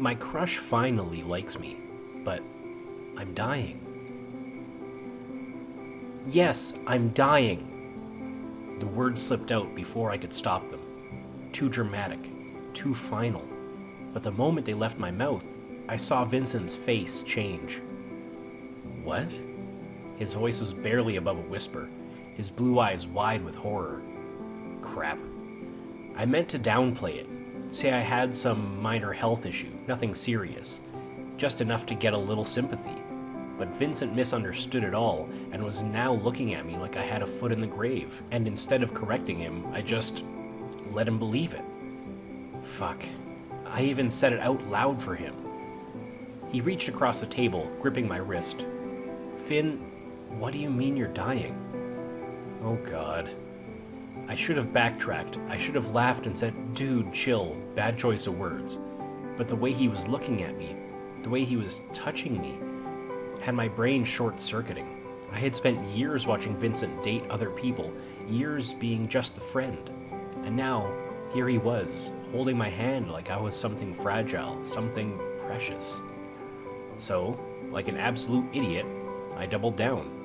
My crush finally likes me, but I'm dying. Yes, I'm dying. The words slipped out before I could stop them. Too dramatic, too final. But the moment they left my mouth, I saw Vincent's face change. What? His voice was barely above a whisper, his blue eyes wide with horror. Crap. I meant to downplay it, say I had some minor health issue, nothing serious, just enough to get a little sympathy. But Vincent misunderstood it all and was now looking at me like I had a foot in the grave, and instead of correcting him, I just let him believe it. Fuck. I even said it out loud for him. He reached across the table, gripping my wrist. Finn, what do you mean you're dying? Oh God. I should have backtracked. I should have laughed and said, dude, chill, bad choice of words. But the way he was looking at me, the way he was touching me, had my brain short-circuiting. I had spent years watching Vincent date other people, years being just the friend. And now, here he was, holding my hand like I was something fragile, something precious. So, like an absolute idiot, I doubled down.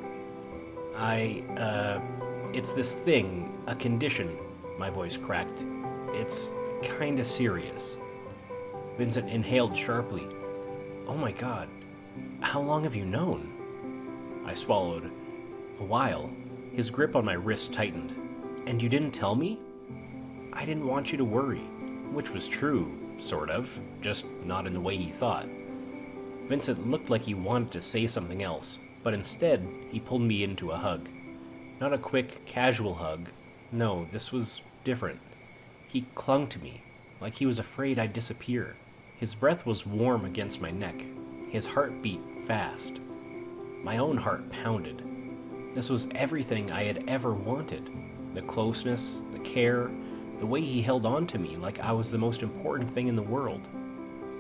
It's this thing, a condition, my voice cracked. It's kinda serious. Vincent inhaled sharply. Oh my God, how long have you known? I swallowed. A while. His grip on my wrist tightened. And you didn't tell me? I didn't want you to worry, which was true, sort of, just not in the way he thought. Vincent looked like he wanted to say something else, but instead, he pulled me into a hug. Not a quick, casual hug. No, this was different. He clung to me, like he was afraid I'd disappear. His breath was warm against my neck. His heart beat fast. My own heart pounded. This was everything I had ever wanted. The closeness, the care, the way he held on to me like I was the most important thing in the world.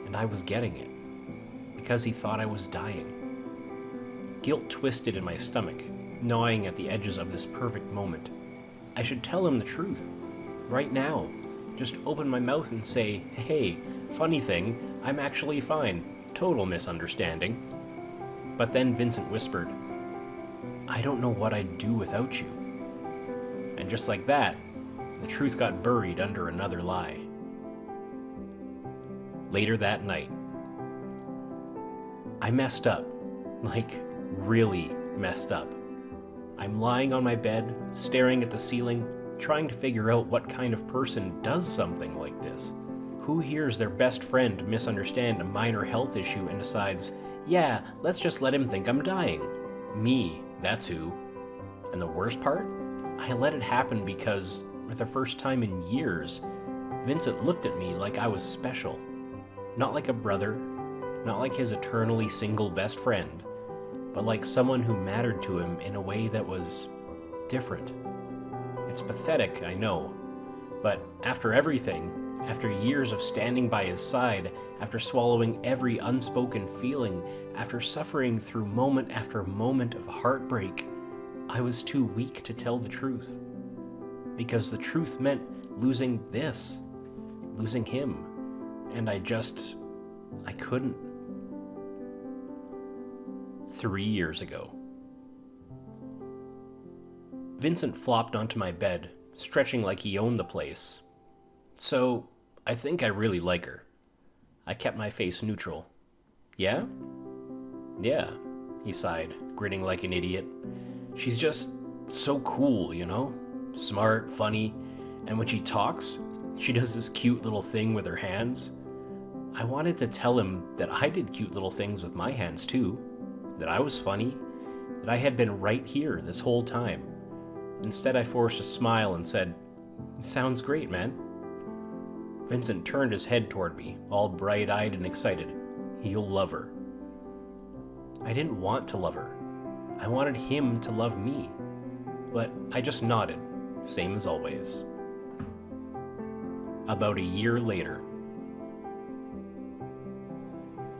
And I was getting it. Because he thought I was dying. Guilt twisted in my stomach, gnawing at the edges of this perfect moment. I should tell him the truth. Right now. Just open my mouth and say, hey, funny thing, I'm actually fine. Total misunderstanding. But then Vincent whispered, I don't know what I'd do without you. And just like that, the truth got buried under another lie. Later that night, I messed up. Like, really messed up. I'm lying on my bed, staring at the ceiling, trying to figure out what kind of person does something like this. Who hears their best friend misunderstand a minor health issue and decides, yeah, let's just let him think I'm dying? Me, that's who. And the worst part? I let it happen because, for the first time in years, Vincent looked at me like I was special. Not like a brother, not like his eternally single best friend, but like someone who mattered to him in a way that was different. It's pathetic, I know, but after everything, after years of standing by his side, after swallowing every unspoken feeling, after suffering through moment after moment of heartbreak, I was too weak to tell the truth. Because the truth meant losing this, losing him, and I couldn't. 3 years ago. Vincent flopped onto my bed, stretching like he owned the place. So, I think I really like her. I kept my face neutral. Yeah? Yeah, he sighed, grinning like an idiot. She's just so cool, you know? Smart, funny, and when she talks, she does this cute little thing with her hands. I wanted to tell him that I did cute little things with my hands too, that I was funny, that I had been right here this whole time. Instead, I forced a smile and said, sounds great, man. Vincent turned his head toward me, all bright-eyed and excited. You'll love her. I didn't want to love her. I wanted him to love me. But I just nodded, same as always. About a year later.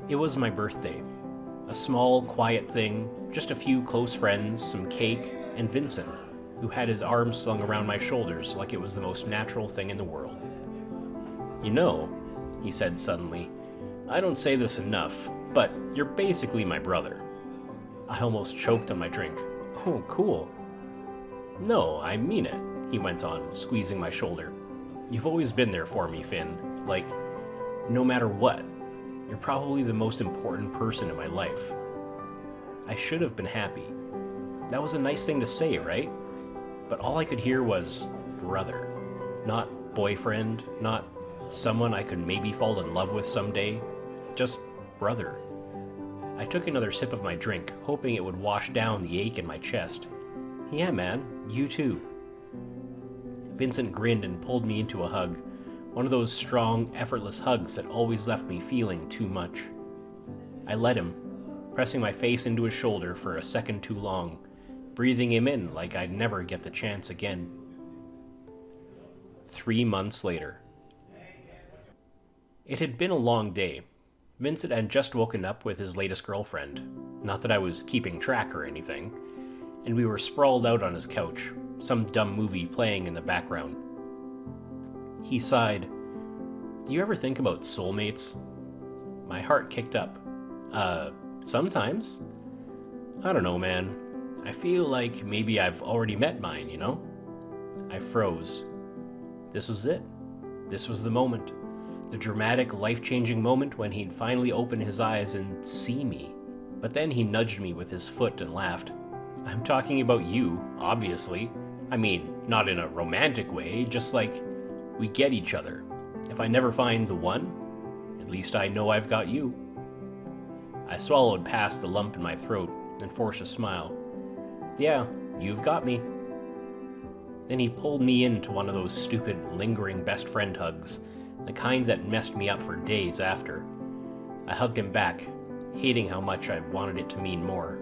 It was my birthday. A small, quiet thing, just a few close friends, some cake, and Vincent, who had his arms slung around my shoulders like it was the most natural thing in the world. You know, he said suddenly, I don't say this enough, but you're basically my brother. I almost choked on my drink. Oh, cool. No, I mean it, he went on, squeezing my shoulder. You've always been there for me, Finn. Like, no matter what. You're probably the most important person in my life. I should have been happy. That was a nice thing to say, right? But all I could hear was brother. Not boyfriend, not someone I could maybe fall in love with someday. Just brother. I took another sip of my drink, hoping it would wash down the ache in my chest. Yeah, man, you too. Vincent grinned and pulled me into a hug. One of those strong, effortless hugs that always left me feeling too much. I let him, pressing my face into his shoulder for a second too long, breathing him in like I'd never get the chance again. 3 months later. It had been a long day. Vincent had just woken up with his latest girlfriend. Not that I was keeping track or anything. And we were sprawled out on his couch, some dumb movie playing in the background. He sighed. Do you ever think about soulmates? My heart kicked up. Sometimes. I don't know, man. I feel like maybe I've already met mine, you know? I froze. This was it. This was the moment. The dramatic, life-changing moment when he'd finally open his eyes and see me. But then he nudged me with his foot and laughed. I'm talking about you, obviously. I mean, not in a romantic way, just like we get each other. If I never find the one, at least I know I've got you. I swallowed past the lump in my throat and forced a smile. Yeah, you've got me. Then he pulled me into one of those stupid, lingering best friend hugs, the kind that messed me up for days after. I hugged him back, hating how much I wanted it to mean more.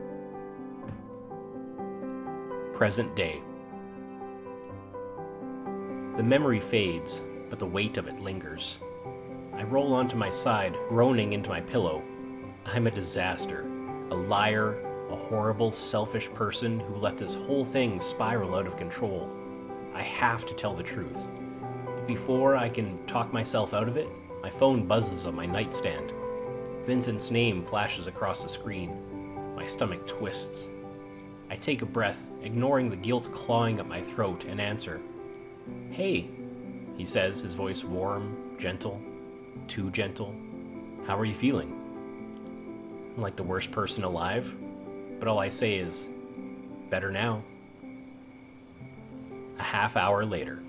Present day. The memory fades, but the weight of it lingers. I roll onto my side, groaning into my pillow. I'm a disaster, a liar, a horrible, selfish person who let this whole thing spiral out of control. I have to tell the truth. But before I can talk myself out of it, my phone buzzes on my nightstand. Vincent's name flashes across the screen. My stomach twists. I take a breath, ignoring the guilt clawing at my throat, and answer. Hey, he says, his voice warm, gentle, too gentle. How are you feeling? I'm like the worst person alive, but all I say is, better now. A half hour later.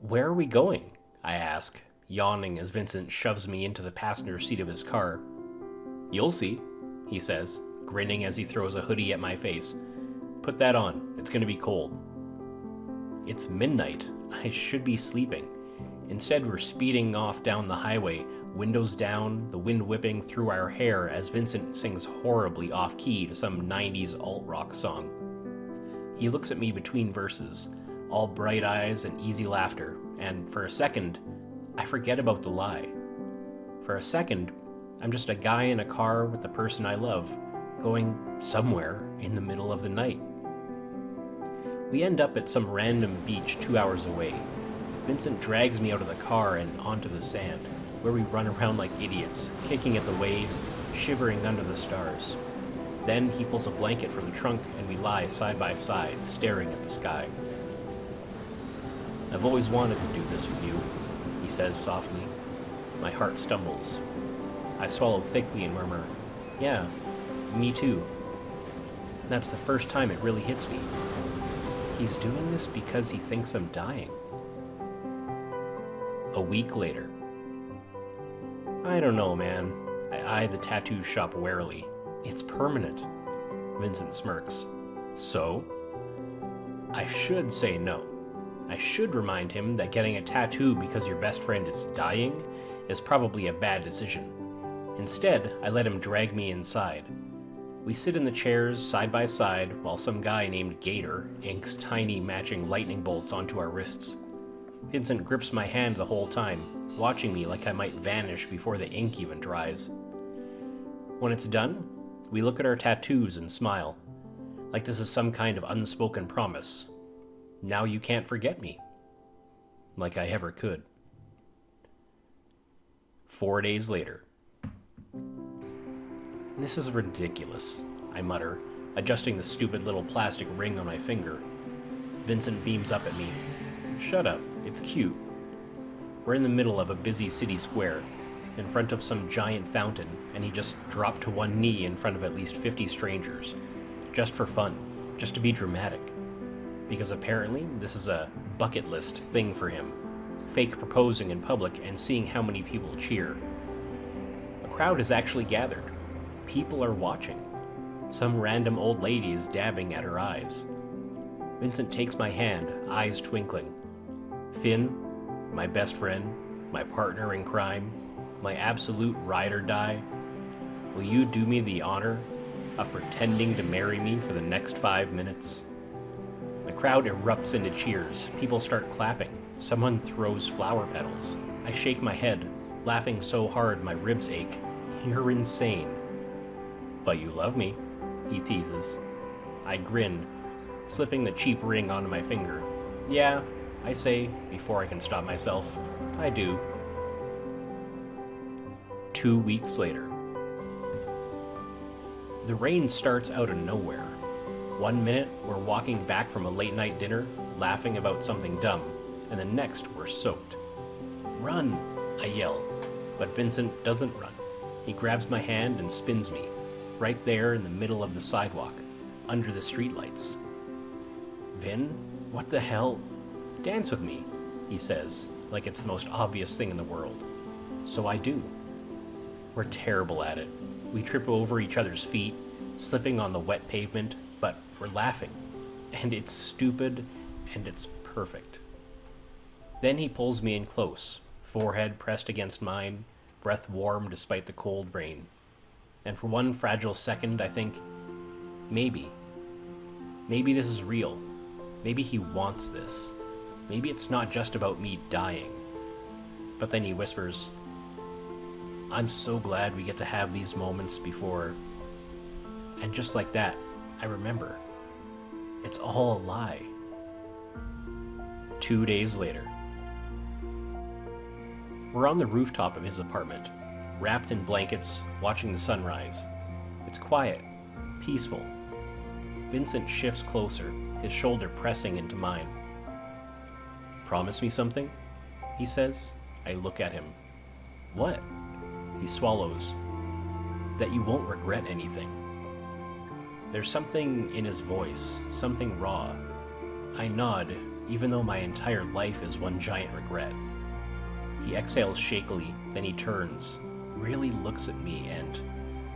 Where are we going? I ask, yawning as Vincent shoves me into the passenger seat of his car. You'll see, he says, grinning as he throws a hoodie at my face. Put that on, it's gonna be cold. It's midnight. I should be sleeping. Instead, we're speeding off down the highway, windows down, the wind whipping through our hair as Vincent sings horribly off-key to some 90s alt-rock song. He looks at me between verses, all bright eyes and easy laughter, and for a second, I forget about the lie. For a second, I'm just a guy in a car with the person I love, going somewhere in the middle of the night. We end up at some random beach 2 hours away. Vincent drags me out of the car and onto the sand, where we run around like idiots, kicking at the waves, shivering under the stars. Then he pulls a blanket from the trunk and we lie side by side, staring at the sky. I've always wanted to do this with you, he says softly. My heart stumbles. I swallow thickly and murmur, yeah, me too. That's the first time it really hits me. He's doing this because he thinks I'm dying. A week later. I don't know, man. I eye the tattoo shop warily. It's permanent. Vincent smirks. So? I should say no. I should remind him that getting a tattoo because your best friend is dying is probably a bad decision. Instead, I let him drag me inside. We sit in the chairs side by side while some guy named Gator inks tiny matching lightning bolts onto our wrists. Vincent grips my hand the whole time, watching me like I might vanish before the ink even dries. When it's done, we look at our tattoos and smile, like this is some kind of unspoken promise. Now you can't forget me. Like I ever could. 4 days later. This is ridiculous, I mutter, adjusting the stupid little plastic ring on my finger. Vincent beams up at me. Shut up, it's cute. We're in the middle of a busy city square, in front of some giant fountain, and he just dropped to one knee in front of at least 50 strangers. Just for fun, just to be dramatic. Because apparently, this is a bucket list thing for him. Fake proposing in public and seeing how many people cheer. A crowd has actually gathered. People are watching. Some random old lady is dabbing at her eyes. Vincent takes my hand, eyes twinkling. Finn, my best friend, my partner in crime, my absolute ride or die, will you do me the honor of pretending to marry me for the next 5 minutes? The crowd erupts into cheers. People start clapping. Someone throws flower petals. I shake my head, laughing so hard my ribs ache. You're insane. But you love me, he teases. I grin, slipping the cheap ring onto my finger. Yeah, I say, before I can stop myself. I do. 2 weeks later. The rain starts out of nowhere. 1 minute, we're walking back from a late-night dinner, laughing about something dumb, and the next, we're soaked. Run, I yell, but Vincent doesn't run. He grabs my hand and spins me, right there in the middle of the sidewalk, under the streetlights. Vin, what the hell? Dance with me, he says, like it's the most obvious thing in the world. So I do. We're terrible at it. We trip over each other's feet, slipping on the wet pavement, but we're laughing. And it's stupid, and it's perfect. Then he pulls me in close, forehead pressed against mine, breath warm despite the cold rain. And for one fragile second, I think, maybe this is real. Maybe he wants this. Maybe it's not just about me dying. But then he whispers, I'm so glad we get to have these moments before. And just like that, I remember. It's all a lie. 2 days later. We're on the rooftop of his apartment, wrapped in blankets, watching the sunrise. It's quiet, peaceful. Vincent shifts closer, his shoulder pressing into mine. Promise me something? He says. I look at him. What? He swallows. That you won't regret anything. There's something in his voice, something raw. I nod, even though my entire life is one giant regret. He exhales shakily, then he turns, really looks at me, and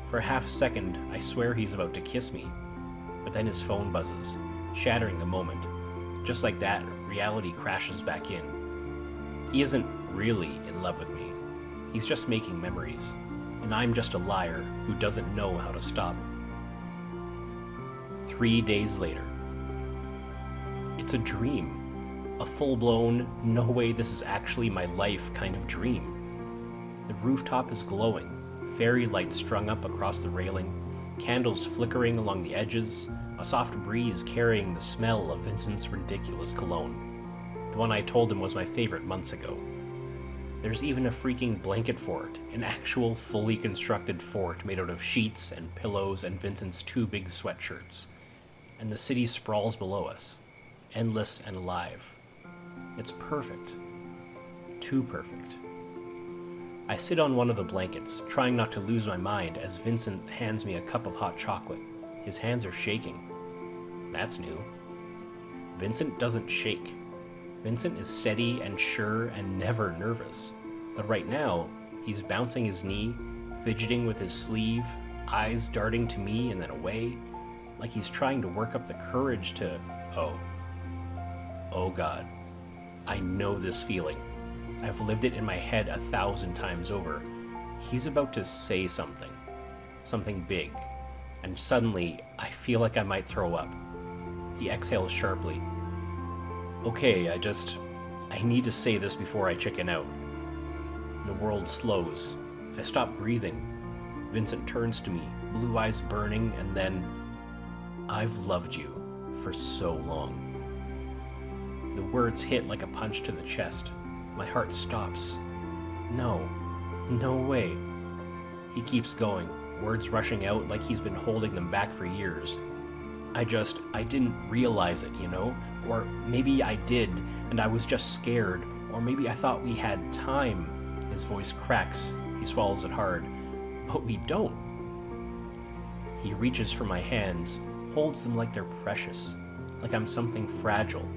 for a half second, I swear he's about to kiss me. But then his phone buzzes, shattering the moment. Just like that, reality crashes back in. He isn't really in love with me. He's just making memories. And I'm just a liar who doesn't know how to stop. 3 days later. It's a dream. A full-blown, no way this is actually my life kind of dream. The rooftop is glowing, fairy lights strung up across the railing, candles flickering along the edges, a soft breeze carrying the smell of Vincent's ridiculous cologne. The one I told him was my favorite months ago. There's even a freaking blanket fort, an actual fully constructed fort made out of sheets and pillows and Vincent's 2 big sweatshirts. And the city sprawls below us, endless and alive. It's perfect. Too perfect. I sit on one of the blankets, trying not to lose my mind as Vincent hands me a cup of hot chocolate. His hands are shaking. That's new. Vincent doesn't shake. Vincent is steady and sure and never nervous. But right now, he's bouncing his knee, fidgeting with his sleeve, eyes darting to me and then away, like he's trying to work up the courage to, oh God. I know this feeling. I've lived it in my head 1,000 times over. He's about to say something. Something big. And suddenly, I feel like I might throw up. He exhales sharply. Okay, I need to say this before I chicken out. The world slows. I stop breathing. Vincent turns to me, blue eyes burning, and then, I've loved you for so long. The words hit like a punch to the chest. My heart stops. No, No way. He keeps going, words rushing out like he's been holding them back for years. I didn't realize it, you know? Or maybe I did, and I was just scared. Or maybe I thought we had time. His voice cracks. He swallows it hard. But we don't. He reaches for my hands, holds them like they're precious, like I'm something fragile.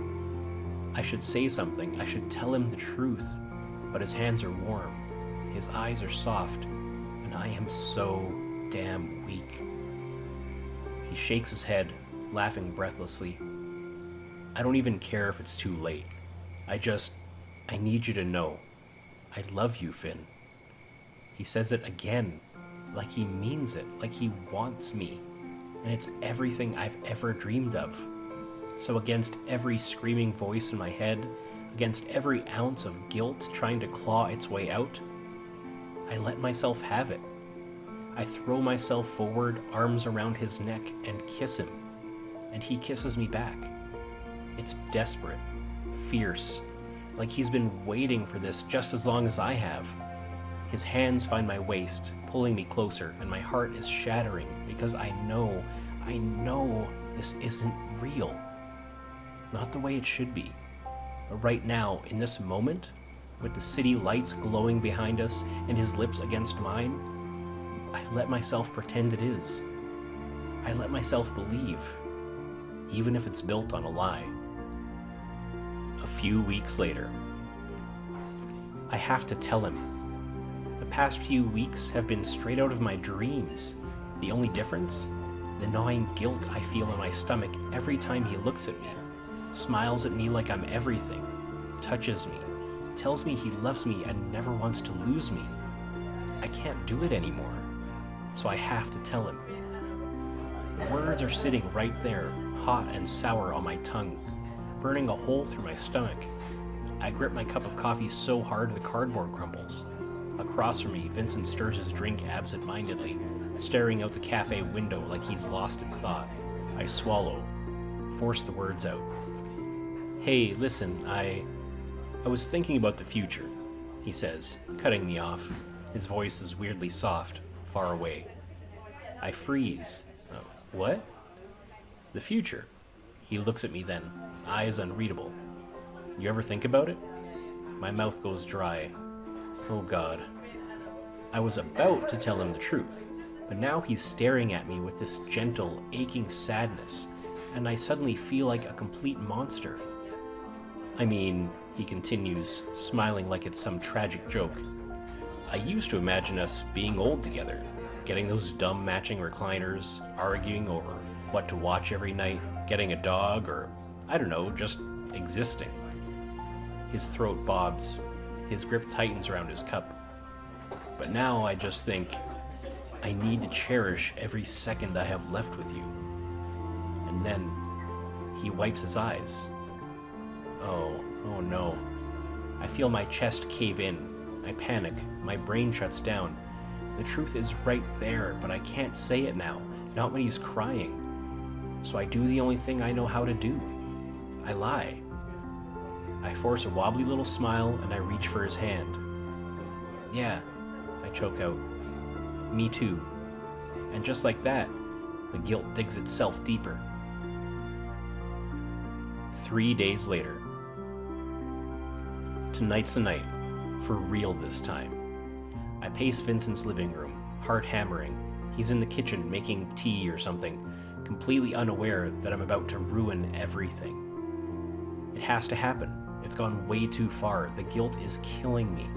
I should say something. I should tell him the truth. But his hands are warm. His eyes are soft. And I am so damn weak. He shakes his head, laughing breathlessly. I don't even care if it's too late. I need you to know. I love you, Finn. He says it again, like he means it, like he wants me. And it's everything I've ever dreamed of. So against every screaming voice in my head, against every ounce of guilt trying to claw its way out, I let myself have it. I throw myself forward, arms around his neck, and kiss him. And he kisses me back. It's desperate, fierce, like he's been waiting for this just as long as I have. His hands find my waist, pulling me closer, and my heart is shattering because I know this isn't real. Not the way it should be. But right now, in this moment, with the city lights glowing behind us and his lips against mine, I let myself pretend it is. I let myself believe, even if it's built on a lie. A few weeks later, I have to tell him. The past few weeks have been straight out of my dreams. The only difference? The gnawing guilt I feel in my stomach every time he looks at me, smiles at me like I'm everything, touches me, tells me he loves me and never wants to lose me. I can't do it anymore, so I have to tell him. The words are sitting right there, hot and sour on my tongue, burning a hole through my stomach. I grip my cup of coffee so hard the cardboard crumples. Across from me, Vincent stirs his drink absent-mindedly, staring out the cafe window like he's lost in thought. I swallow, force the words out. Hey, listen, I was thinking about the future, he says, cutting me off. His voice is weirdly soft, far away. I freeze. What? The future. He looks at me then, eyes unreadable. You ever think about it? My mouth goes dry. Oh God. I was about to tell him the truth, but now he's staring at me with this gentle, aching sadness, and I suddenly feel like a complete monster. I mean, he continues, smiling like it's some tragic joke. I used to imagine us being old together, getting those dumb matching recliners, arguing over what to watch every night, getting a dog, or, I don't know, just existing. His throat bobs. His grip tightens around his cup. But now I just think, I need to cherish every second I have left with you. And then, he wipes his eyes. Oh no. I feel my chest cave in. I panic. My brain shuts down. The truth is right there, but I can't say it now, not when he's crying. So I do the only thing I know how to do. I lie. I force a wobbly little smile and I reach for his hand. Yeah, I choke out. Me too. And just like that, the guilt digs itself deeper. 3 days later. Tonight's the night. For real this time. I pace Vincent's living room, heart hammering. He's in the kitchen making tea or something, completely unaware that I'm about to ruin everything. It has to happen. It's gone way too far. The guilt is killing me.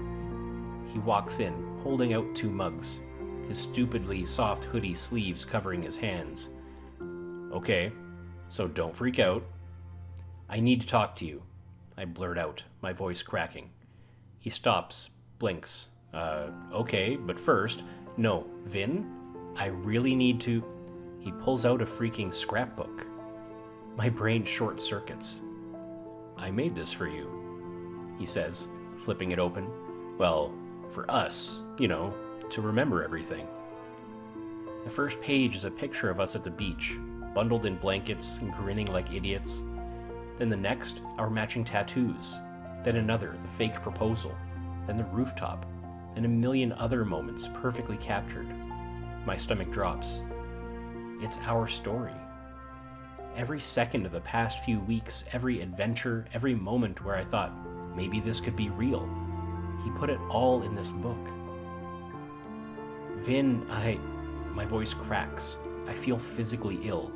He walks in, holding out 2 mugs, his stupidly soft hoodie sleeves covering his hands. Okay, so don't freak out. I need to talk to you, I blurt out, my voice cracking. He stops, blinks. Okay, but first, no, Vin, I really need to... He pulls out a freaking scrapbook. My brain short circuits. I made this for you, he says, flipping it open. Well, for us, you know, to remember everything. The first page is a picture of us at the beach, bundled in blankets and grinning like idiots. Then the next, our matching tattoos. Then another, the fake proposal. Then the rooftop. and a million other moments perfectly captured. My stomach drops. It's our story. Every second of the past few weeks, every adventure, every moment where I thought, maybe this could be real, he put it all in this book. Vin, my voice cracks. I feel physically ill.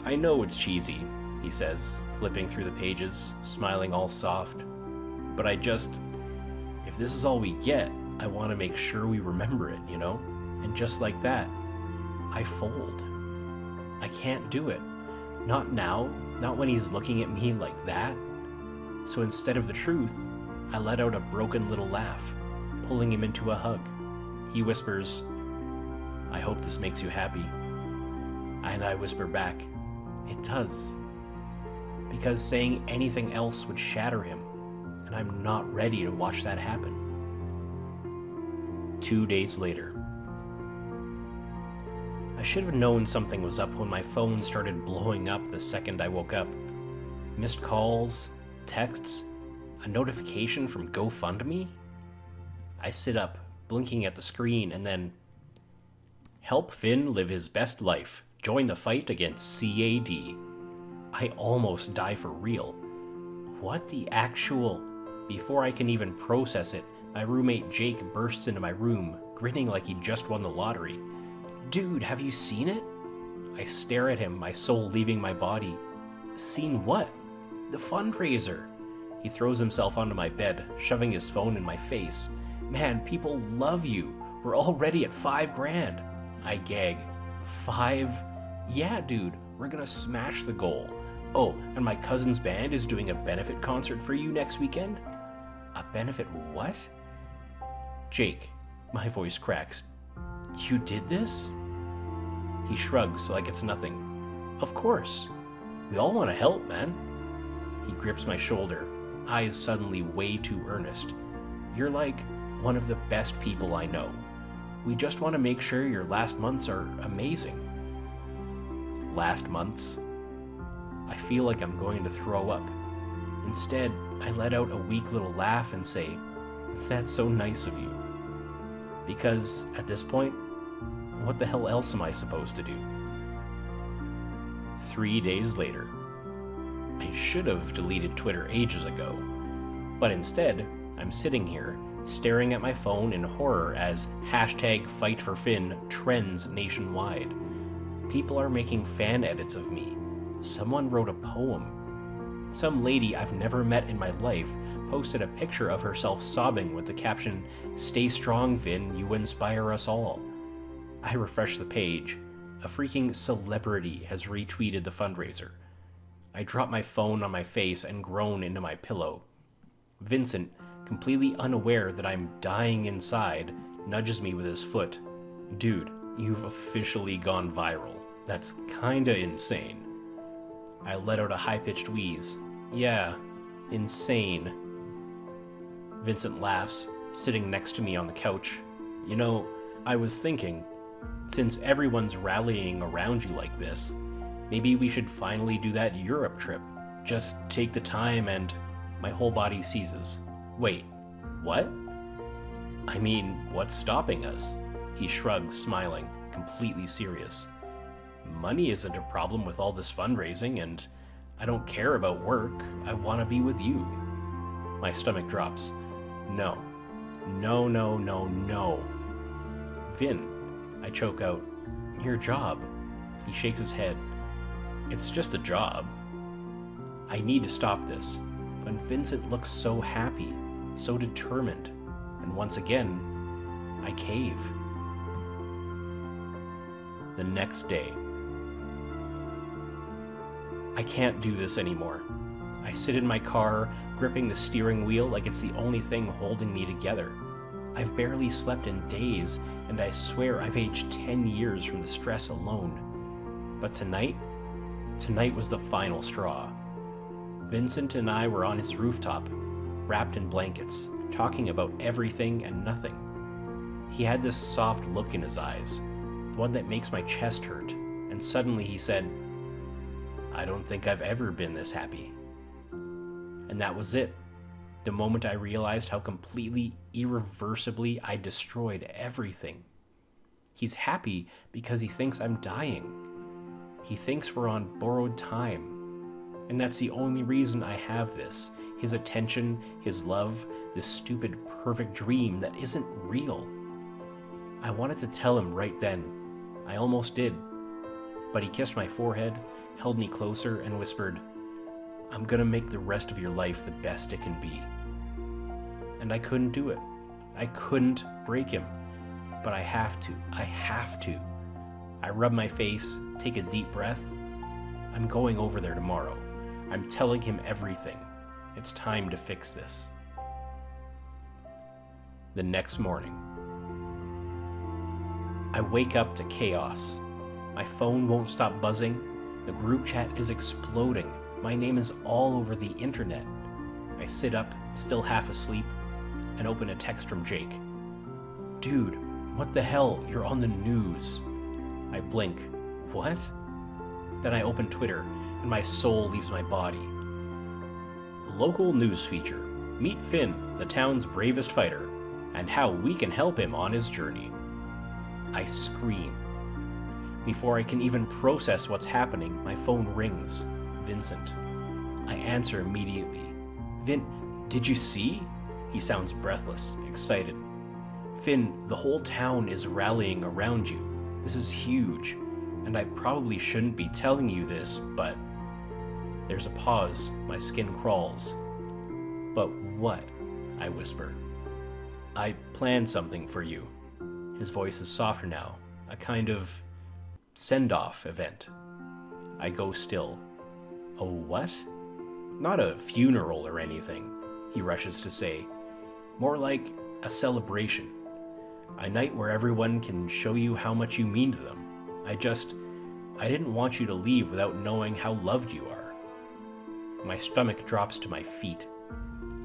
I know it's cheesy, he says, flipping through the pages, smiling all soft. But if this is all we get, I want to make sure we remember it, you know? And just like that, I fold. I can't do it. Not now, not when he's looking at me like that. So instead of the truth, I let out a broken little laugh, pulling him into a hug. He whispers, I hope this makes you happy. And I whisper back, it does. Because saying anything else would shatter him, and I'm not ready to watch that happen. 2 days later. I should have known something was up when my phone started blowing up the second I woke up. Missed calls, texts, a notification from GoFundMe. I sit up, blinking at the screen, and then, help Finn live his best life. Join the fight against CAD. I almost die for real. What the actual... Before I can even process it, my roommate Jake bursts into my room, grinning like he just won the lottery. Dude, have you seen it? I stare at him, my soul leaving my body. Seen what? The fundraiser. He throws himself onto my bed, shoving his phone in my face. Man, people love you. We're already at $5,000. I gag. 5? Yeah, dude, we're gonna smash the goal. Oh, and my cousin's band is doing a benefit concert for you next weekend? A benefit what? Jake, my voice cracks. You did this? He shrugs like it's nothing. Of course. We all want to help, man. He grips my shoulder, eyes suddenly way too earnest. You're like one of the best people I know. We just want to make sure your last months are amazing. Last months? I feel like I'm going to throw up. Instead, I let out a weak little laugh and say, that's so nice of you. Because, at this point, what the hell else am I supposed to do? 3 days later. I should have deleted Twitter ages ago. But instead, I'm sitting here, staring at my phone in horror as #FightForFinn trends nationwide. People are making fan edits of me. Someone wrote a poem. Some lady I've never met in my life posted a picture of herself sobbing with the caption, "Stay strong, Vin, you inspire us all." I refresh the page. A freaking celebrity has retweeted the fundraiser. I drop my phone on my face and groan into my pillow. Vincent, completely unaware that I'm dying inside, nudges me with his foot. Dude, you've officially gone viral. That's kinda insane. I let out a high-pitched wheeze. Yeah, insane. Vincent laughs, sitting next to me on the couch. You know, I was thinking, since everyone's rallying around you like this, maybe we should finally do that Europe trip. Just take the time and... My whole body seizes. Wait, what? I mean, what's stopping us? He shrugs, smiling, completely serious. Money isn't a problem with all this fundraising, and I don't care about work. I want to be with you. My stomach drops. No. No, no, no, no. Vin, I choke out. Your job. He shakes his head. It's just a job. I need to stop this. But Vincent looks so happy, so determined, and once again, I cave. The next day. I can't do this anymore. I sit in my car, gripping the steering wheel like it's the only thing holding me together. I've barely slept in days, and I swear I've aged 10 years from the stress alone. But tonight was the final straw. Vincent and I were on his rooftop, wrapped in blankets, talking about everything and nothing. He had this soft look in his eyes, the one that makes my chest hurt, and suddenly he said, I don't think I've ever been this happy. And that was it. The moment I realized how completely, irreversibly I destroyed everything. He's happy because he thinks I'm dying. He thinks we're on borrowed time. And that's the only reason I have this. His attention, his love, this stupid, perfect dream that isn't real. I wanted to tell him right then. I almost did. But he kissed my forehead, held me closer, and whispered, "I'm gonna make the rest of your life the best it can be." And I couldn't do it. I couldn't break him. But I have to. I have to. I rub my face, take a deep breath. I'm going over there tomorrow. I'm telling him everything. It's time to fix this. The next morning, I wake up to chaos. My phone won't stop buzzing. The group chat is exploding. My name is all over the internet. I sit up, still half asleep, and open a text from Jake. "Dude, what the hell? You're on the news." I blink. What? Then I open Twitter, and my soul leaves my body. Local news feature. Meet Finn, the town's bravest fighter, and how we can help him on his journey. I scream. Before I can even process what's happening, my phone rings. Vincent. I answer immediately. "Vin, did you see?" He sounds breathless, excited. "Finn, the whole town is rallying around you. This is huge, and I probably shouldn't be telling you this, but..." There's a pause. My skin crawls. "But what?" I whisper. "I planned something for you." His voice is softer now, a kind of send-off event. I go still. "A what?" "Not a funeral or anything," he rushes to say. "More like a celebration. A night where everyone can show you how much you mean to them. I didn't want you to leave without knowing how loved you are." My stomach drops to my feet.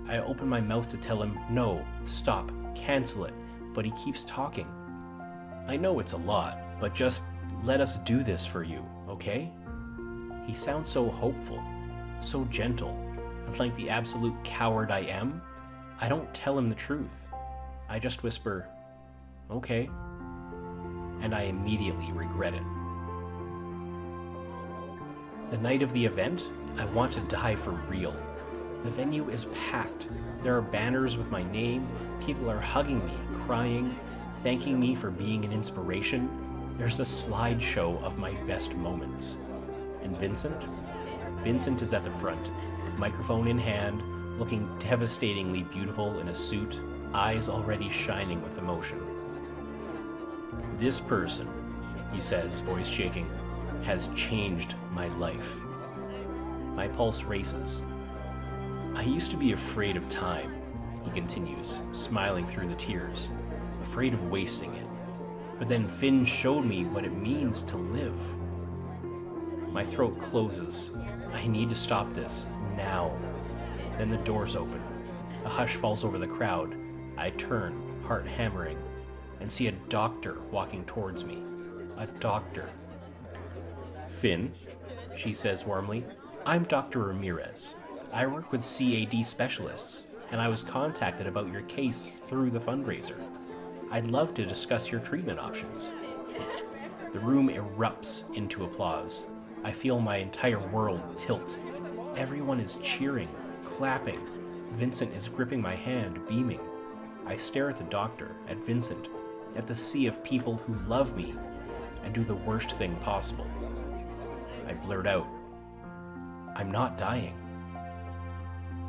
I open my mouth to tell him, "No, stop, cancel it," but he keeps talking. "I know it's a lot, but just let us do this for you, okay?" He sounds so hopeful, so gentle, and like the absolute coward I am, I don't tell him the truth. I just whisper, "Okay," and I immediately regret it. The night of the event, I want to die for real. The venue is packed. There are banners with my name, people are hugging me, crying, thanking me for being an inspiration. There's a slideshow of my best moments. And Vincent? Vincent is at the front, microphone in hand, looking devastatingly beautiful in a suit, eyes already shining with emotion. "This person," he says, voice shaking, "has changed my life." My pulse races. "I used to be afraid of time," he continues, smiling through the tears, afraid of wasting it. "But then Finn showed me what it means to live." My throat closes. I need to stop this, now. Then the doors open. A hush falls over the crowd. I turn, heart hammering, and see a doctor walking towards me. A doctor. "Finn," she says warmly, "I'm Dr. Ramirez. I work with CAD specialists, and I was contacted about your case through the fundraiser. I'd love to discuss your treatment options." The room erupts into applause. I feel my entire world tilt. Everyone is cheering, clapping. Vincent is gripping my hand, beaming. I stare at the doctor, at Vincent, at the sea of people who love me and do the worst thing possible. I blurt out, "I'm not dying."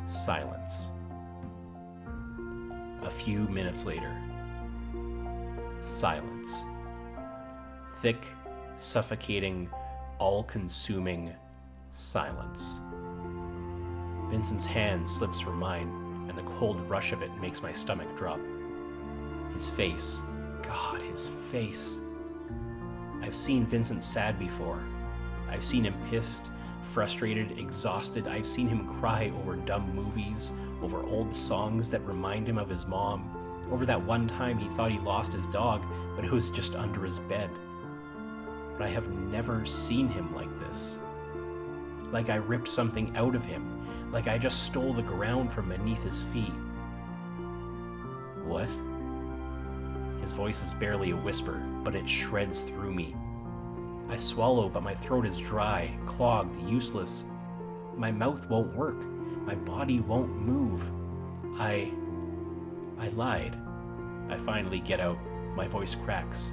Silence. A few minutes later. Silence. Thick, suffocating, all-consuming silence. Vincent's hand slips from mine, and the cold rush of it makes my stomach drop. His face. God, his face. I've seen Vincent sad before. I've seen him pissed, frustrated, exhausted. I've seen him cry over dumb movies, over old songs that remind him of his mom, over that one time he thought he lost his dog, but it was just under his bed. But I have never seen him like this. like I ripped something out of him, like I just stole the ground from beneath his feet. What? His voice is barely a whisper, but it shreds through me. I swallow, but my throat is dry, clogged, useless. My mouth won't work. My body won't move. I lied. I finally get out. My voice cracks.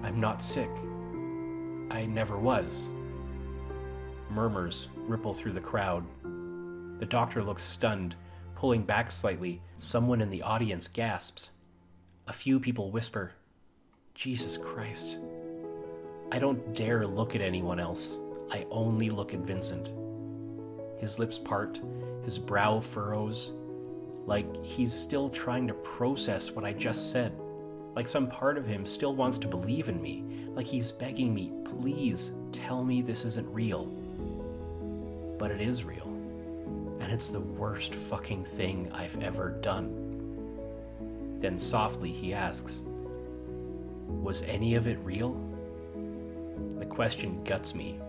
I'm not sick. I never was. Murmurs ripple through the crowd. The doctor looks stunned, pulling back slightly. Someone in the audience gasps. A few people whisper, Jesus Christ. I don't dare look at anyone else. I only look at Vincent. His lips part, his brow furrows, like he's still trying to process what I just said. Like some part of him still wants to believe in me. Like he's begging me, please tell me this isn't real. But it is real. And it's the worst fucking thing I've ever done. Then softly he asks, was any of it real? The question guts me.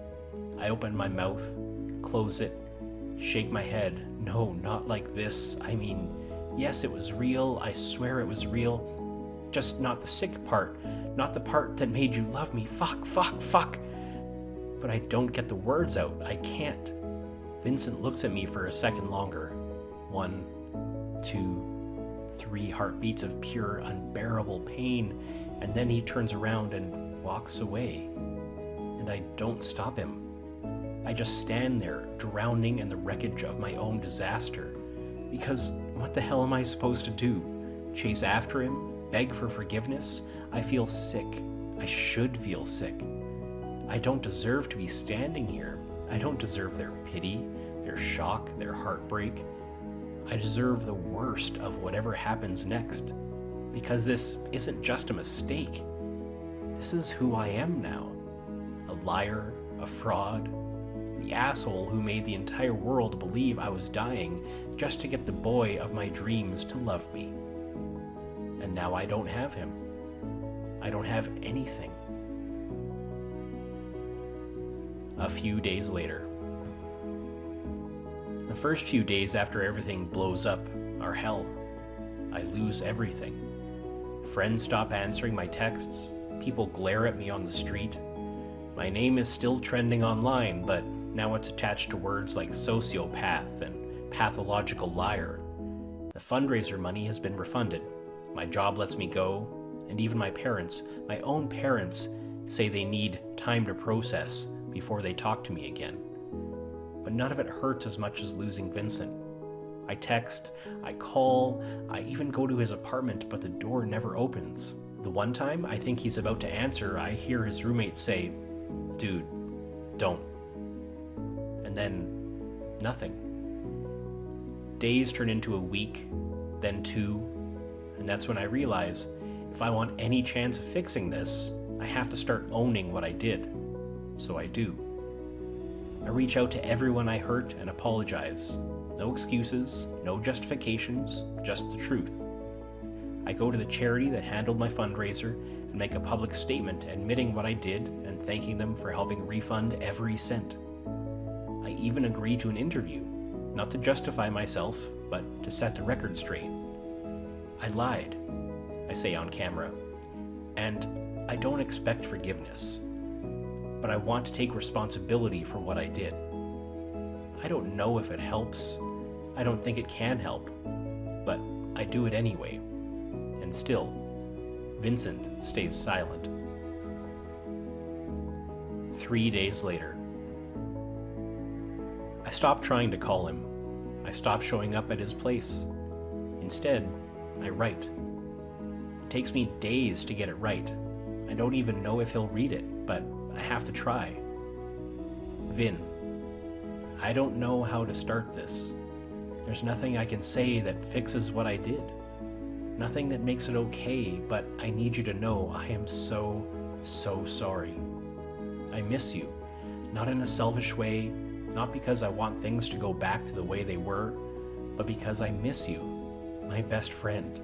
I open my mouth, close it, shake my head. No, not like this. I mean, yes, it was real. I swear it was real. Just not the sick part. Not the part that made you love me. Fuck. But I don't get the words out. I can't. Vincent looks at me for a second longer. 1, 2, 3 heartbeats of pure, unbearable pain, and then he turns around and walks away. And I don't stop him. I just stand there, drowning in the wreckage of my own disaster. Because what the hell am I supposed to do? Chase after him? Beg for forgiveness? I feel sick. I should feel sick. I don't deserve to be standing here. I don't deserve their pity, their shock, their heartbreak. I deserve the worst of whatever happens next. Because this isn't just a mistake. This is who I am now. A liar, a fraud, the asshole who made the entire world believe I was dying just to get the boy of my dreams to love me. And now I don't have him. I don't have anything. A few days later. The first few days after everything blows up are hell. I lose everything. Friends stop answering my texts. People glare at me on the street. My name is still trending online, but now it's attached to words like sociopath and pathological liar. The fundraiser money has been refunded. My job lets me go, and even my parents, my own parents, say they need time to process before they talk to me again. But none of it hurts as much as losing Vincent. I text, I call, I even go to his apartment, but the door never opens. The one time I think he's about to answer, I hear his roommate say, dude, don't. And then, nothing. Days turn into a week, then 2, and that's when I realize, if I want any chance of fixing this, I have to start owning what I did. So I do. I reach out to everyone I hurt and apologize. No excuses, no justifications, just the truth. I go to the charity that handled my fundraiser and make a public statement admitting what I did and thanking them for helping refund every cent. I even agree to an interview, not to justify myself, but to set the record straight. I lied, I say on camera, and I don't expect forgiveness, but I want to take responsibility for what I did. I don't know if it helps. I don't think it can help, but I do it anyway. And still, Vincent stays silent. 3 days later. I stop trying to call him. I stop showing up at his place. Instead, I write. It takes me days to get it right. I don't even know if he'll read it, but I have to try. Vin, I don't know how to start this. There's nothing I can say that fixes what I did. Nothing that makes it okay, but I need you to know I am so sorry. I miss you, not in a selfish way, not because I want things to go back to the way they were, but because I miss you, my best friend,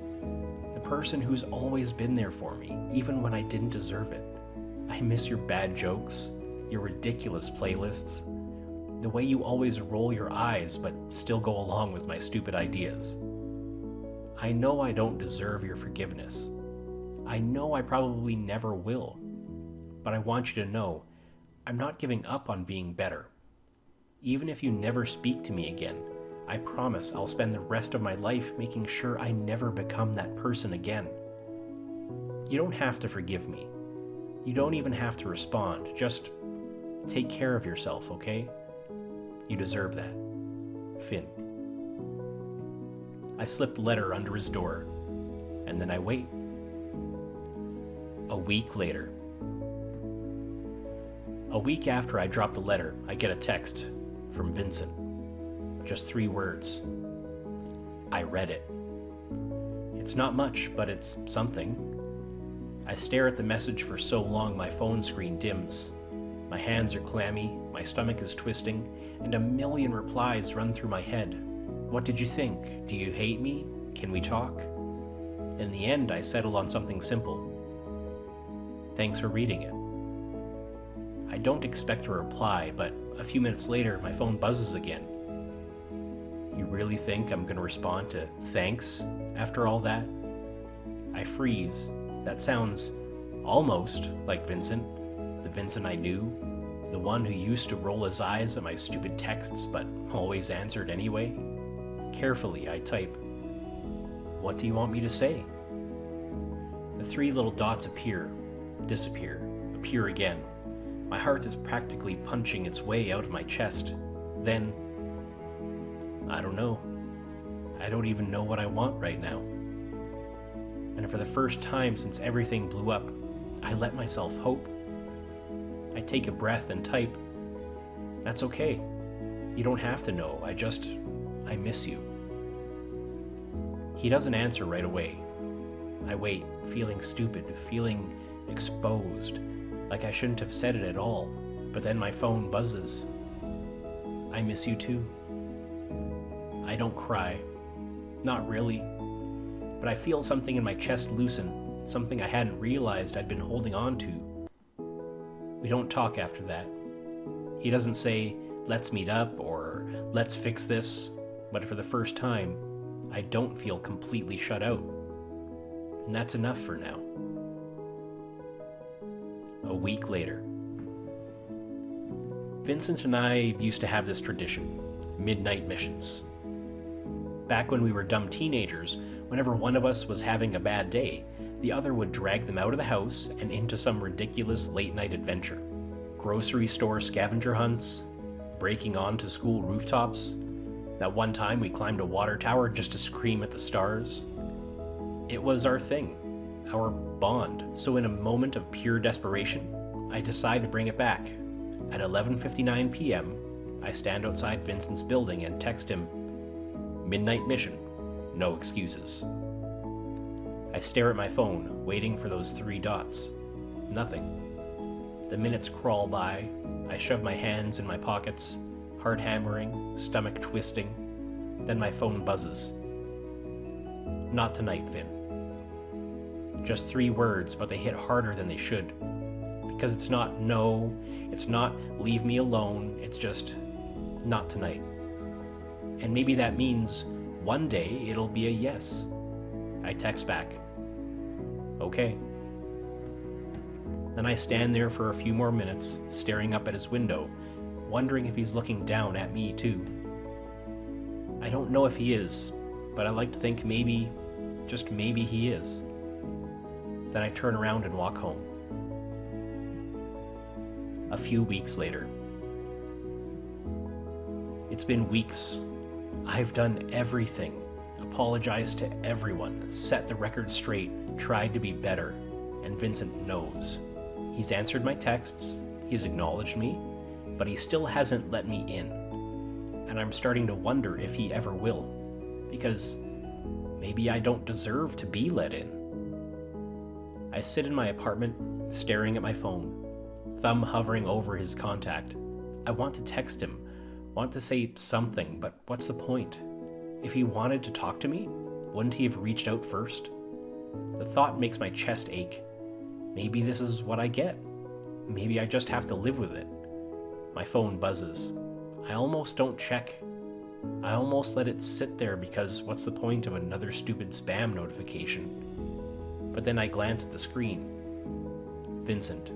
the person who's always been there for me, even when I didn't deserve it. I miss your bad jokes, your ridiculous playlists, The way you always roll your eyes but still go along with my stupid ideas. I know I don't deserve your forgiveness. I know I probably never will. But I want you to know, I'm not giving up on being better. Even if you never speak to me again, I promise I'll spend the rest of my life making sure I never become that person again. You don't have to forgive me. You don't even have to respond. Just take care of yourself, okay? You deserve that. Finn. I slipped the letter under his door, and then I wait. A week later. A week after I dropped the letter, I get a text from Vincent. Just 3 words. I read it. It's not much, but it's something. I stare at the message for so long my phone screen dims. My hands are clammy, my stomach is twisting, and a million replies run through my head. What did you think? Do you hate me? Can we talk? In the end, I settled on something simple. Thanks for reading it. I don't expect a reply, but a few minutes later, my phone buzzes again. You really think I'm gonna respond to thanks after all that? I freeze. That sounds almost like Vincent, the Vincent I knew, the one who used to roll his eyes at my stupid texts but always answered anyway. Carefully, I type, "What do you want me to say?" The 3 little dots appear, disappear, appear again. My heart is practically punching its way out of my chest. Then, I don't know. I don't even know what I want right now. And for the first time since everything blew up, I let myself hope. I take a breath and type, "That's okay. You don't have to know. I miss you." He doesn't answer right away. I wait, feeling stupid, feeling exposed, like I shouldn't have said it at all. But then my phone buzzes. "I miss you too." I don't cry. Not really. But I feel something in my chest loosen, something I hadn't realized I'd been holding on to. We don't talk after that. He doesn't say, "Let's meet up," or "Let's fix this," but for the first time, I don't feel completely shut out. And that's enough for now. A week later. Vincent and I used to have this tradition, midnight missions. Back when we were dumb teenagers, whenever one of us was having a bad day, the other would drag them out of the house and into some ridiculous late-night adventure. Grocery store scavenger hunts, breaking onto school rooftops. That one time we climbed a water tower just to scream at the stars. It was our thing, our bond. So in a moment of pure desperation, I decide to bring it back. At 11:59 p.m., I stand outside Vincent's building and text him, "Midnight mission, no excuses." I stare at my phone, waiting for those 3 dots. Nothing. The minutes crawl by. I shove my hands in my pockets, heart hammering, stomach twisting. Then my phone buzzes. "Not tonight, Finn." Just 3 words, but they hit harder than they should. Because it's not no, it's not leave me alone, it's just not tonight. And maybe that means one day it'll be a yes. I text back, "Okay." Then I stand there for a few more minutes, staring up at his window, wondering if he's looking down at me too. I don't know if he is, but I like to think maybe, just maybe he is. Then I turn around and walk home. A few weeks later. It's been weeks. I've done everything, apologized to everyone, set the record straight, tried to be better, and Vincent knows. He's answered my texts, he's acknowledged me, but he still hasn't let me in. And I'm starting to wonder if he ever will, because maybe I don't deserve to be let in. I sit in my apartment, staring at my phone, thumb hovering over his contact. I want to text him, want to say something, but what's the point? If he wanted to talk to me, wouldn't he have reached out first? The thought makes my chest ache. Maybe this is what I get. Maybe I just have to live with it. My phone buzzes. I almost don't check. I almost let it sit there because what's the point of another stupid spam notification? But then I glance at the screen. Vincent.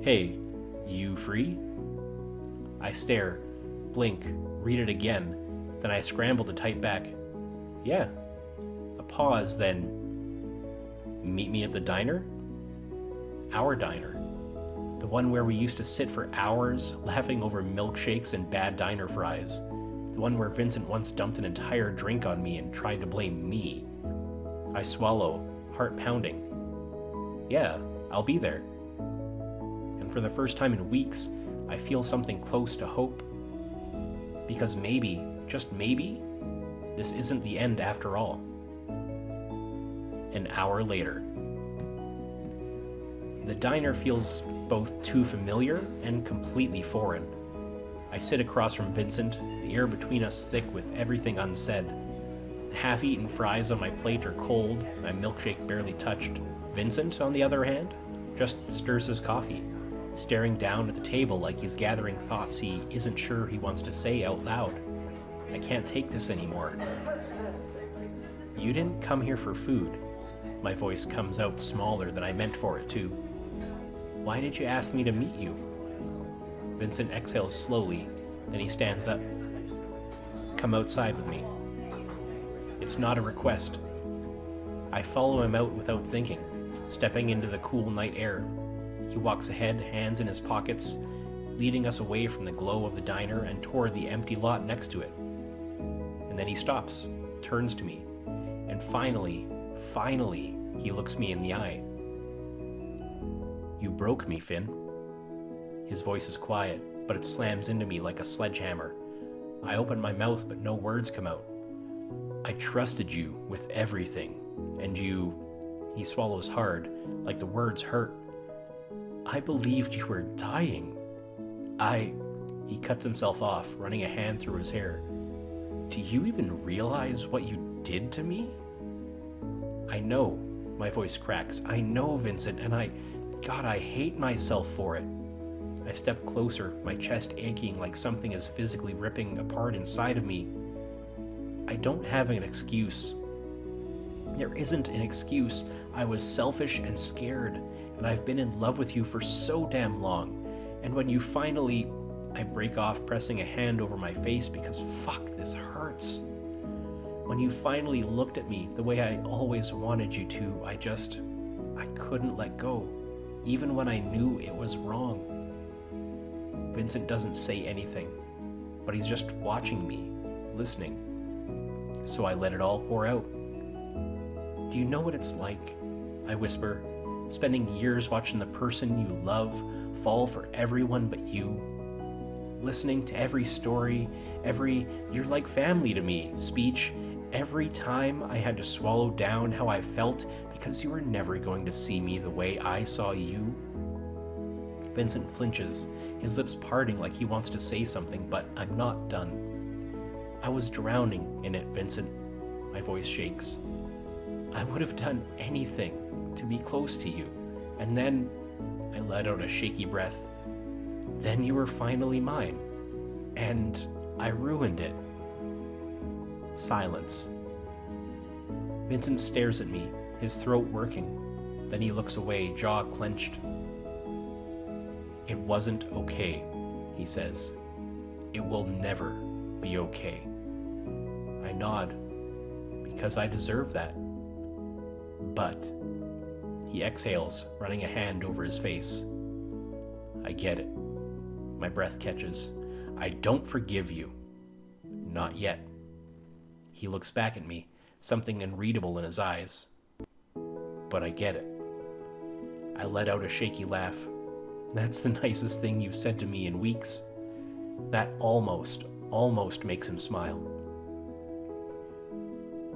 Hey, you free? I stare, blink, read it again, then I scramble to type back, yeah. A pause, then, meet me at the diner? Our diner. The one where we used to sit for hours, laughing over milkshakes and bad diner fries. The one where Vincent once dumped an entire drink on me and tried to blame me. I swallow, heart pounding. Yeah, I'll be there. And for the first time in weeks, I feel something close to hope. Because maybe, just maybe, this isn't the end after all. An hour later. The diner feels both too familiar and completely foreign. I sit across from Vincent, the air between us thick with everything unsaid. The half-eaten fries on my plate are cold, my milkshake barely touched. Vincent, on the other hand, just stirs his coffee, staring down at the table like he's gathering thoughts he isn't sure he wants to say out loud. I can't take this anymore. You didn't come here for food. My voice comes out smaller than I meant for it to. Why did you ask me to meet you? Vincent exhales slowly, then he stands up. Come outside with me. It's not a request. I follow him out without thinking, stepping into the cool night air. He walks ahead, hands in his pockets, leading us away from the glow of the diner and toward the empty lot next to it. And then he stops, turns to me, and finally, he looks me in the eye. You broke me, Finn. His voice is quiet, but it slams into me like a sledgehammer. I open my mouth, but no words come out. I trusted you with everything, and you... He swallows hard, like the words hurt. I believed you were dying. He cuts himself off, running a hand through his hair. Do you even realize what you did to me? I know, my voice cracks. I know, Vincent, and I hate myself for it. I step closer, my chest aching like something is physically ripping apart inside of me. I don't have an excuse. There isn't an excuse. I was selfish and scared, and I've been in love with you for so damn long. And when you finally... I break off, pressing a hand over my face because fuck, this hurts. When you finally looked at me the way I always wanted you to, I couldn't let go, even when I knew it was wrong. Vincent doesn't say anything, but he's just watching me, listening. So I let it all pour out. Do you know what it's like? I whisper, spending years watching the person you love fall for everyone but you. Listening to every story, every "you're like family to me" speech, every time I had to swallow down how I felt because you were never going to see me the way I saw you. Vincent flinches, his lips parting like he wants to say something, but I'm not done. I was drowning in it, Vincent. My voice shakes. I would have done anything to be close to you. And then, I let out a shaky breath. Then you were finally mine. And I ruined it. Silence. Vincent stares at me, his throat working. Then he looks away, jaw clenched. It wasn't okay, he says. It will never be okay. I nod, because I deserve that. But, he exhales, running a hand over his face. I get it. My breath catches. I don't forgive you. Not yet. He looks back at me, something unreadable in his eyes. But I get it. I let out a shaky laugh. That's the nicest thing you've said to me in weeks. That almost makes him smile.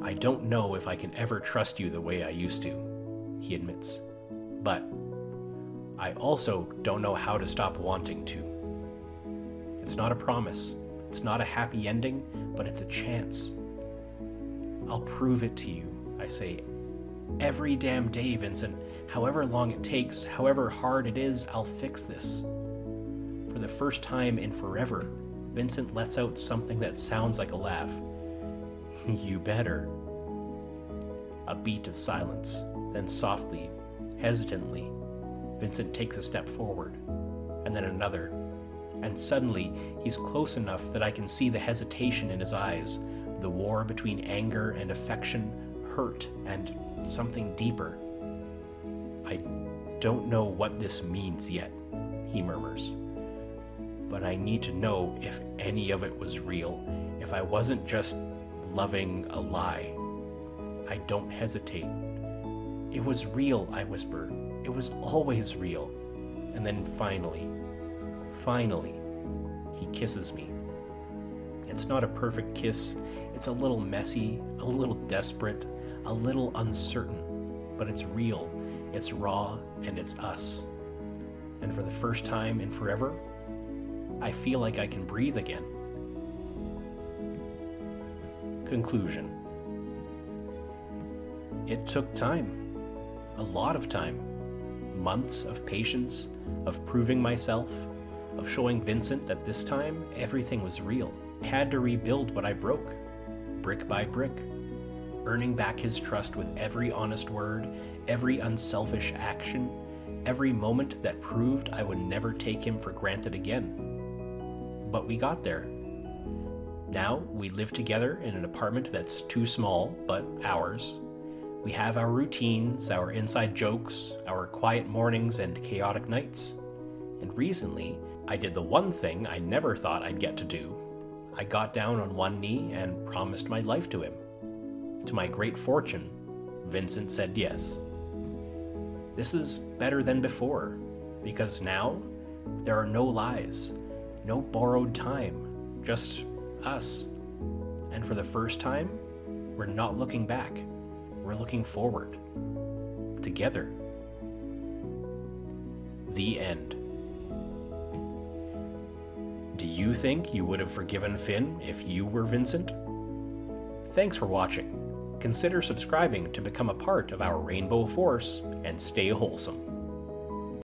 I don't know if I can ever trust you the way I used to, he admits. But I also don't know how to stop wanting to. It's not a promise. It's not a happy ending, but it's a chance. I'll prove it to you, I say. Every damn day, Vincent. However long it takes, however hard it is, I'll fix this. For For the first time in forever, Vincent lets out something that sounds like a laugh. You better. A beat of silence, then softly, hesitantly, Vincent takes a step forward, and then another, and suddenly he's close enough that I can see the hesitation in his eyes, the war between anger and affection, hurt and something deeper. I don't know what this means yet, he murmurs, but I need to know if any of it was real, if I wasn't just loving a lie. I don't hesitate. It was real, I whisper. It was always real. And then finally, he kisses me. It's not a perfect kiss. It's a little messy, a little desperate, a little uncertain, but it's real, it's raw, and it's us. And for the first time in forever, I feel like I can breathe again. Conclusion. It took time. A lot of time. Months of patience, of proving myself, of showing Vincent that this time everything was real. I had to rebuild what I broke, brick by brick, earning back his trust with every honest word, every unselfish action, every moment that proved I would never take him for granted again. But we got there. Now we live together in an apartment that's too small, but ours. We have our routines, our inside jokes, our quiet mornings and chaotic nights. And recently, I did the one thing I never thought I'd get to do. I got down on one knee and promised my life to him. To my great fortune, Vincent said yes. This is better than before, because now there are no lies, no borrowed time, just us. And for the first time, we're not looking back. We're looking forward. Together. The end. Do you think you would have forgiven Finn if you were Vincent? Thanks for watching. Consider subscribing to become a part of our rainbow force and stay wholesome.